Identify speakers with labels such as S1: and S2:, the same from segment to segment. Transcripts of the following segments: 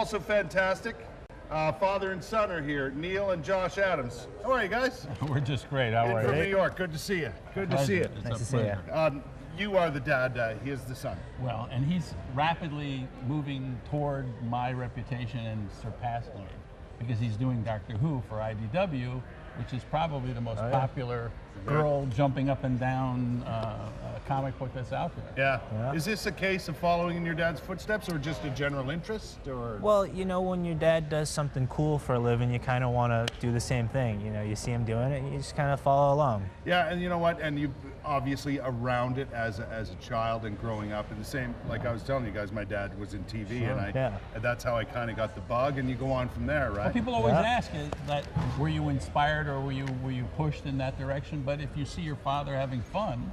S1: Also fantastic. Father and son are here, Neal and Josh Adams. How are you guys?
S2: We're just great. How are you?
S1: From New York. Good to see you. Good to see you.
S3: Nice to see you.
S1: You are the dad. He is the son.
S2: Well, and he's rapidly moving toward my reputation and surpassing it because he's doing Doctor Who for IDW, which is probably the most popular girl jumping up and down comic book that's out there.
S1: Yeah. Is this a case of following in your dad's footsteps or just a general interest? Or?
S3: Well, you know, when your dad does something cool for a living, you kind of want to do the same thing. You know, you see him doing it, you just kind of follow along.
S1: Yeah, and you know what? And you obviously around it as a child and growing up. And the same, like I was telling you guys, my dad was in TV, and that's how I kind of got the bug. And you go on from there, right?
S2: Well, people always ask that were you inspired or were you pushed in that direction? But if you see your father having fun,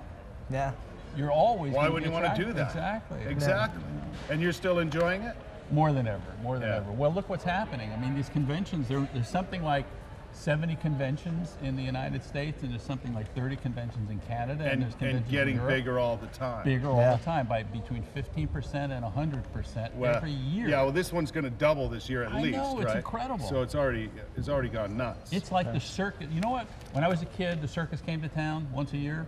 S2: you're always
S1: why would you want to do that? Exactly. And you're still enjoying it?
S2: More than ever. Well, look what's happening. I mean, these conventions, there's something like 70 conventions in the United States, and there's something like 30 conventions in Canada, and there's conventions
S1: and getting
S2: in Europe,
S1: bigger all the time.
S2: Bigger all the time, by between 15% and 100% every year.
S1: Yeah, well, this one's going to double this year at least.
S2: I know, it's incredible.
S1: So it's already gone nuts.
S2: It's like the circus. You know what? When I was a kid, the circus came to town once a year.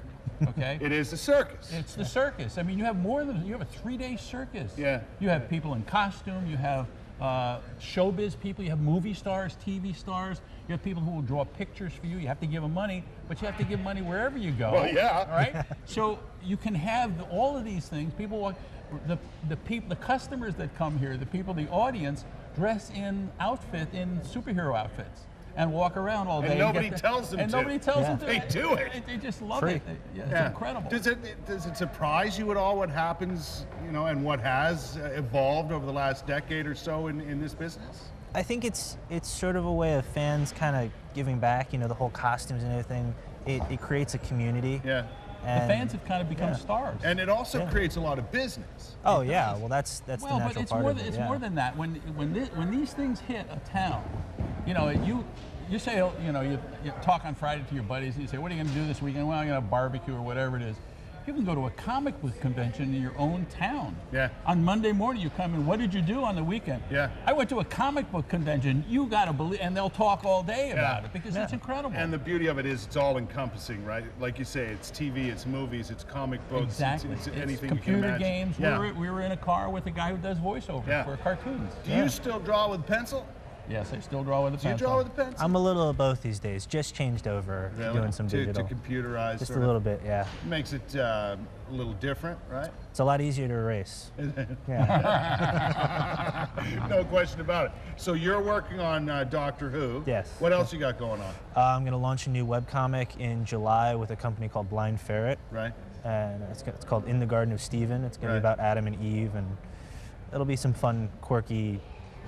S2: Okay.
S1: It is the circus.
S2: It's the circus. I mean, you have a 3-day circus.
S1: Yeah.
S2: You have people in costume. You have showbiz people. You have movie stars, TV stars. You have people who will draw pictures for you. You have to give them money, but you have to give money wherever you go.
S1: Well, yeah.
S2: All right. So you can have all of these things. People, the customers that come here, the people, the audience, dress in superhero outfits. And walk around all day.
S1: And nobody tells them to.
S2: And nobody tells them to.
S1: They do it.
S2: They just love it. It's incredible.
S1: Does it surprise you at all what happens, you know, and what has evolved over the last decade or so in this business?
S3: I think it's sort of a way of fans kind of giving back. You know, the whole costumes and everything. It creates a community.
S1: Yeah.
S2: And the fans have kind of become stars.
S1: And it also creates a lot of business.
S3: Oh yeah, well that's the natural
S2: but it's
S3: part
S2: more
S3: of it.
S2: It's more than that. When these things hit a town, you know, you say, you know, you talk on Friday to your buddies and you say, what are you going to do this weekend? Well, I'm going to have barbecue or whatever it is. You can go to a comic book convention in your own town.
S1: Yeah.
S2: On Monday morning, you come in. What did you do on the weekend?
S1: Yeah.
S2: I went to a comic book convention. You got to believe, and they'll talk all day about it because it's incredible.
S1: And the beauty of it is it's all encompassing, right? Like you say, it's TV, it's movies, it's comic books,
S2: exactly.
S1: It's anything
S2: computer
S1: you can imagine.
S2: Games.
S1: Yeah.
S2: We were in a car with a guy who does voiceover for cartoons.
S1: Do you still draw with pencil?
S2: Yes, I still draw with a pencil.
S1: Do you draw with a pencil?
S3: I'm a little of both these days. Just changed over to doing some digital.
S1: To computerized.
S3: Just a little bit, yeah.
S1: Makes it a little different, right?
S3: It's a lot easier to erase.
S1: No question about it. So you're working on Doctor Who.
S3: Yes.
S1: What else you got going on?
S3: I'm going to launch a new webcomic in July with a company called Blind Ferret.
S1: Right.
S3: And it's called In the Garden of Stephen. It's going to be about Adam and Eve, and it'll be some fun, quirky,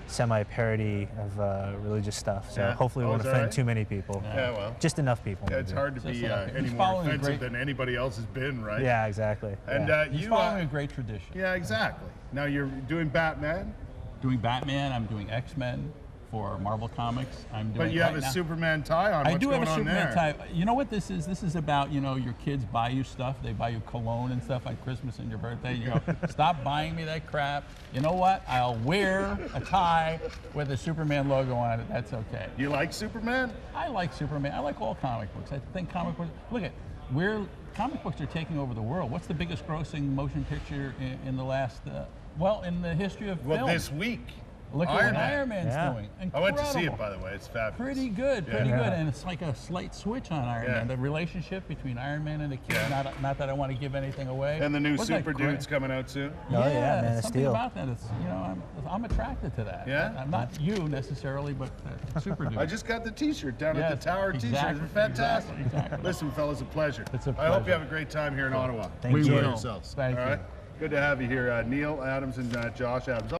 S3: semi-parody of religious stuff. So hopefully we won't offend too many people.
S1: Yeah, well.
S3: Just enough people.
S1: Yeah, it's hard to be any more offensive than anybody else has been, right?
S3: Yeah, exactly.
S2: And he's following a great tradition.
S1: Yeah, exactly. Now you're doing Batman.
S2: Doing Batman. I'm doing X-Men for Marvel Comics.
S1: But you have a Superman tie on.
S2: I do have a Superman tie. You know what this is? This is about, you know, your kids buy you stuff. They buy you cologne and stuff at Christmas and your birthday. You go, stop buying me that crap. You know what? I'll wear a tie with a Superman logo on it. That's okay.
S1: You like Superman?
S2: I like Superman. I like all comic books. I think comic books. Look at comic books are taking over the world. What's the biggest grossing motion picture in the last? In the history of film.
S1: Well, this week.
S2: Look at what Iron Man's doing. Incredible.
S1: I went to see it, by the way. It's fabulous.
S2: Pretty good, pretty good. And it's like a slight switch on Iron Man. The relationship between Iron Man and the kid, not that I want to give anything away.
S1: And the new Super Dude's coming out soon.
S3: Man of
S2: Steel. Something about that. It's, you know, I'm attracted to that.
S1: Yeah?
S2: I'm not you necessarily, but Super Dude.
S1: I just got the T-shirt down at the Tower T-shirts. Fantastic.
S2: Exactly.
S1: Listen, fellas, a pleasure.
S2: It's a pleasure.
S1: I hope you have a great time here in Ottawa.
S3: Thank you.
S1: Enjoy yourselves.
S2: Thank you.
S1: Good to have you here, Neal Adams and Josh Adams.